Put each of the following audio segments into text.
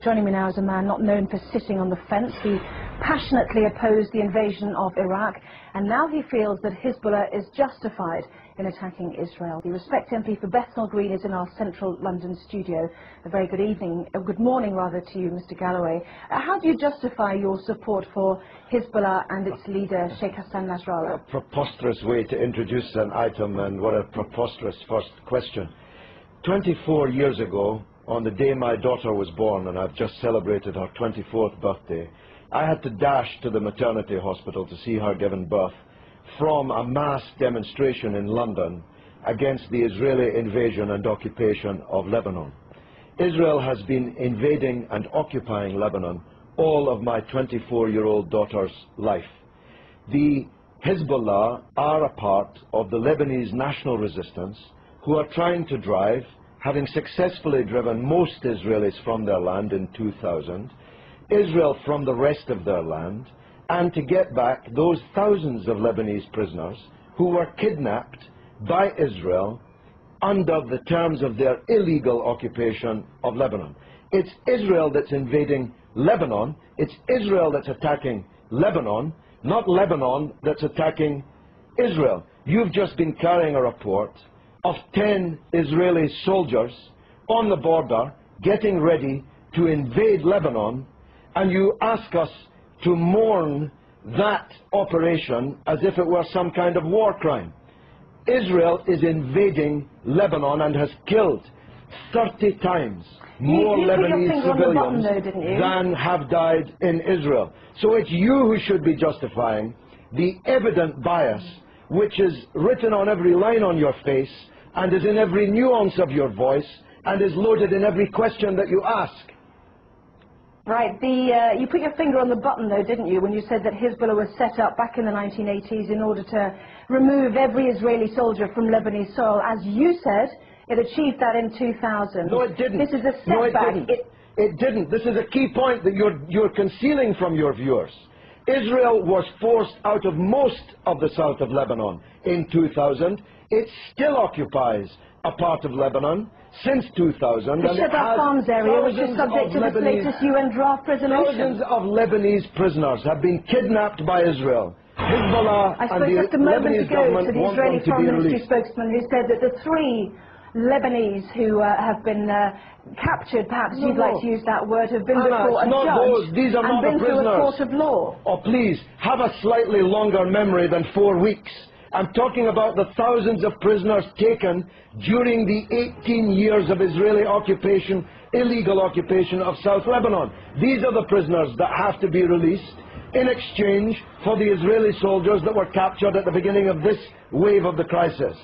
Joining me now is a man not known for sitting on the fence. He passionately opposed the invasion of Iraq, and now he feels that Hezbollah is justified in attacking Israel. The Respect MP for Bethnal Green is in our central London studio. A very good evening, good morning rather, to you, Mr. Galloway. How do you justify your support for Hezbollah and its leader, Sheikh Hassan Nasrallah? A preposterous way to introduce an item, and what a preposterous first question. 24 years ago, on the day my daughter was born, and I've just celebrated her 24th birthday, I had to dash to the maternity hospital to see her given birth from a mass demonstration in London against the Israeli invasion and occupation of Lebanon. Israel has been invading and occupying Lebanon all of my 24-year-old daughter's life. The Hezbollah are a part of the Lebanese national resistance who are trying to drive, having successfully driven most Israelis from their land in 2000, Israel from the rest of their land, and to get back those thousands of Lebanese prisoners who were kidnapped by Israel under the terms of their illegal occupation of Lebanon. It's Israel that's invading Lebanon, it's Israel that's attacking Lebanon, not Lebanon that's attacking Israel. You've just been carrying a report of 10 Israeli soldiers on the border getting ready to invade Lebanon, and you ask us to mourn that operation as if it were some kind of war crime. Israel is invading Lebanon and has killed 30 times more Lebanese civilians than have died in Israel. So it's you who should be justifying the evident bias which is written on every line on your face and is in every nuance of your voice and is loaded in every question that you ask. Right. You put your finger on the button, though, didn't you, when you said that Hezbollah was set up back in the 1980s in order to remove every Israeli soldier from Lebanese soil. As you said, it achieved that in 2000. No, it didn't. This is a setback. No, it didn't. It didn't. This is a key point that you're concealing from your viewers. Israel was forced out of most of the south of Lebanon in 2000. It still occupies a part of Lebanon since 2000. The Shebaa Farms area, which is subject to this latest UN draft resolution. Thousands of Lebanese prisoners have been kidnapped by Israel. Hezbollah and the Lebanese government want them to be released. I spoke just a moment ago to the Israeli Foreign Ministry spokesman who said that the 3 Lebanese who have been captured, perhaps you'd like to use that word, have been before a judge These are not and been through a court of law. Oh, please, have a slightly longer memory than 4 weeks. I'm talking about the thousands of prisoners taken during the 18 years of Israeli occupation, illegal occupation of South Lebanon. These are the prisoners that have to be released in exchange for the Israeli soldiers that were captured at the beginning of this wave of the crisis.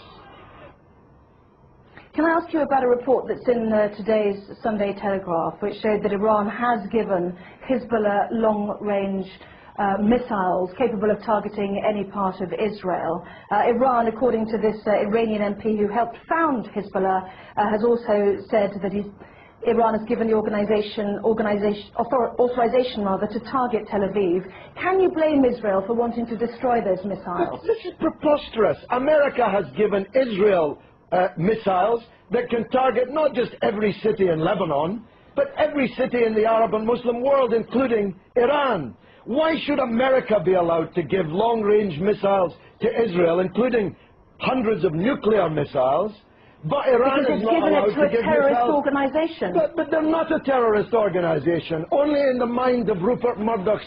Can I ask you about a report that's in today's Sunday Telegraph, which showed that Iran has given Hezbollah long-range missiles capable of targeting any part of Israel. Iran, according to this Iranian MP who helped found Hezbollah, has also said that Iran has given the authorization to target Tel Aviv. Can you blame Israel for wanting to destroy those missiles? This is preposterous. America has given Israel missiles that can target not just every city in Lebanon, but every city in the Arab and Muslim world, including Iran. Why should America be allowed to give long-range missiles to Israel, including hundreds of nuclear missiles, but Iran is not allowed to give missiles? Because it's given it to a terrorist organization. But they're not a terrorist organization. Only in the mind of Rupert Murdoch's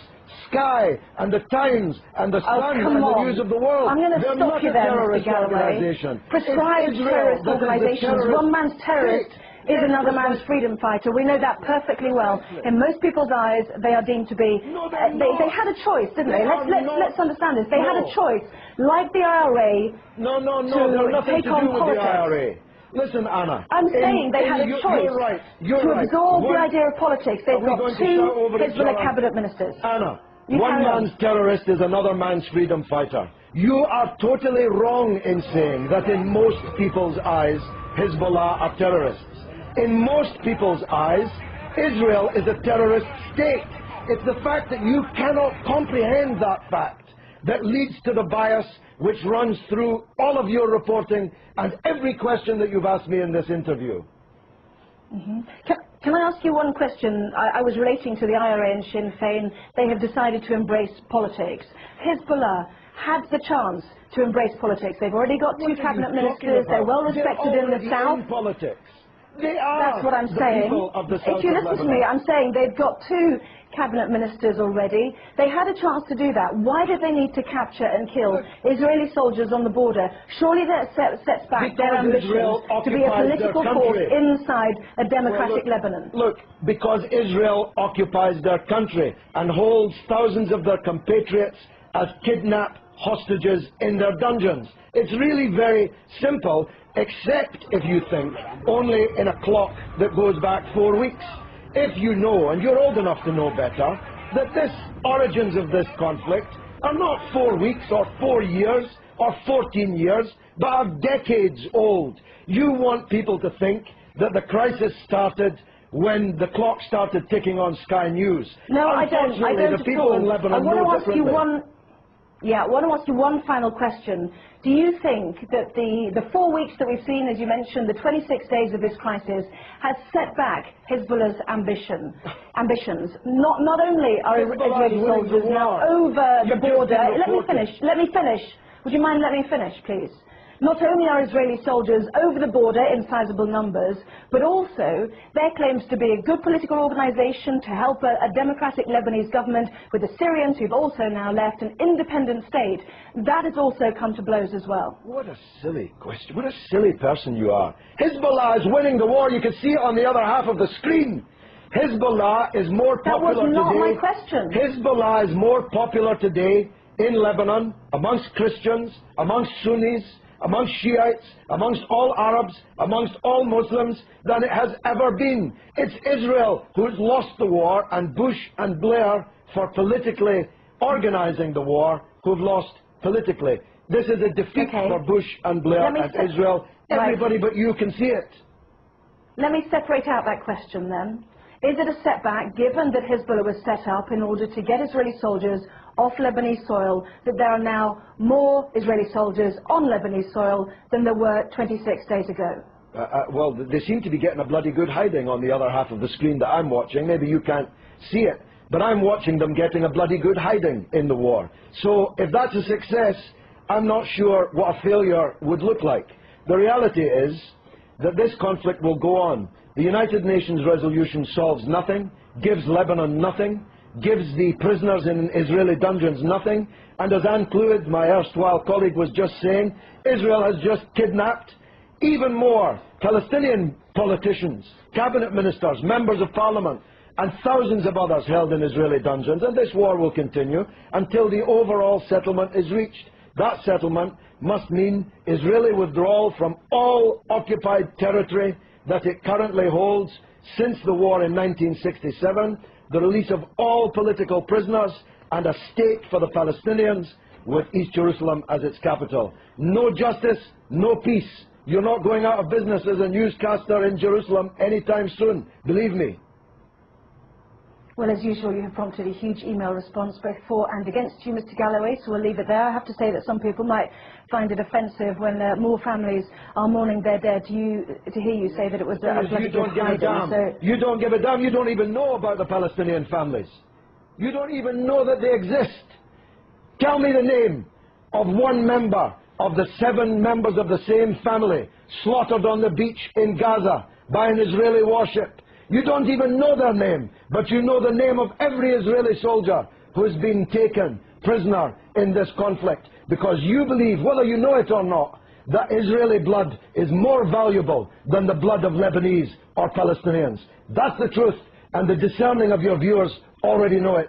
Sky and the Times and the Sun and the News of the World. I'm going to stop you there, Mr. Galloway. Prescribed terrorist organizations. One man's terrorist is another man's freedom fighter. We know that perfectly well. In most people's eyes, they are deemed to be... They had a choice, didn't they? Let's understand this. They had a choice, like the IRA, to take on politics. Listen, Anna. I'm saying they had a choice to absorb the idea of politics. They've got 2 Hezbollah cabinet ministers. Anna, one man's terrorist is another man's freedom fighter. You are totally wrong in saying that in most people's eyes, Hezbollah are terrorists. In most people's eyes, Israel is a terrorist state. It's the fact that you cannot comprehend that fact that leads to the bias which runs through all of your reporting and every question that you've asked me in this interview. Can I ask you one question? I was relating to the IRA and Sinn Féin. They have decided to embrace politics. Hezbollah had the chance to embrace politics. They've already got two cabinet ministers. They're well respected in the south. In politics. They are. That's what I'm saying. If you listen to me, I'm saying they've got two cabinet ministers already. They had a chance to do that. Why did they need to capture and kill Israeli soldiers on the border? Surely that sets back their ambitions to be a political force inside a democratic Lebanon. Look, because Israel occupies their country and holds thousands of their compatriots as kidnapped hostages in their dungeons. It's really very simple, except if you think only in a clock that goes back 4 weeks. If you know, and you're old enough to know better, that the origins of this conflict are not 4 weeks or 4 years or 14 years, but are decades old. You want people to think that the crisis started when the clock started ticking on Sky News. No, I don't. I don't the people in Lebanon know differently. I want to ask you one final question. Do you think that the 4 weeks that we've seen, as you mentioned, the 26 days of this crisis, has set back Hezbollah's ambitions? Not only are Israeli soldiers now over the border... Let me finish. Would you mind letting me finish, please? Not only are Israeli soldiers over the border in sizable numbers, but also their claims to be a good political organization to help a democratic Lebanese government with the Syrians who've also now left an independent state. That has also come to blows as well. What a silly question. What a silly person you are. Hezbollah is winning the war. You can see it on the other half of the screen. Hezbollah is more popular today. That was not my question. Hezbollah is more popular today in Lebanon, amongst Christians, amongst Sunnis, amongst Shiites, amongst all Arabs, amongst all Muslims, than it has ever been. It's Israel who's lost the war, and Bush and Blair, for politically organizing the war, who've lost politically. This is a defeat for Bush and Blair and Israel. Everybody but you can see it. Let me separate out that question then. Is it a setback, given that Hezbollah was set up in order to get Israeli soldiers off Lebanese soil, that there are now more Israeli soldiers on Lebanese soil than there were 26 days ago? Well, they seem to be getting a bloody good hiding on the other half of the screen that I'm watching. Maybe you can't see it, but I'm watching them getting a bloody good hiding in the war. So if that's a success, I'm not sure what a failure would look like. The reality is that this conflict will go on. The United Nations resolution solves nothing, gives Lebanon nothing, gives the prisoners in Israeli dungeons nothing, and as Anne Clewid, my erstwhile colleague, was just saying, Israel has just kidnapped even more Palestinian politicians, cabinet ministers, members of parliament, and thousands of others held in Israeli dungeons, and this war will continue until the overall settlement is reached. That settlement must mean Israeli withdrawal from all occupied territory that it currently holds since the war in 1967, the release of all political prisoners, and a state for the Palestinians with East Jerusalem as its capital. No justice, no peace. You're not going out of business as a newscaster in Jerusalem anytime soon, believe me. Well, as usual, you have prompted a huge email response both for and against you, Mr. Galloway, so we'll leave it there. I have to say that some people might find it offensive when more families are mourning their dead to hear you say that it was a bloody good hiding. You don't give a damn. You don't even know about the Palestinian families. You don't even know that they exist. Tell me the name of one member of the 7 members of the same family slaughtered on the beach in Gaza by an Israeli warship. You don't even know their name, but you know the name of every Israeli soldier who has been taken prisoner in this conflict, because you believe, whether you know it or not, that Israeli blood is more valuable than the blood of Lebanese or Palestinians. That's the truth, and the discerning of your viewers already know it.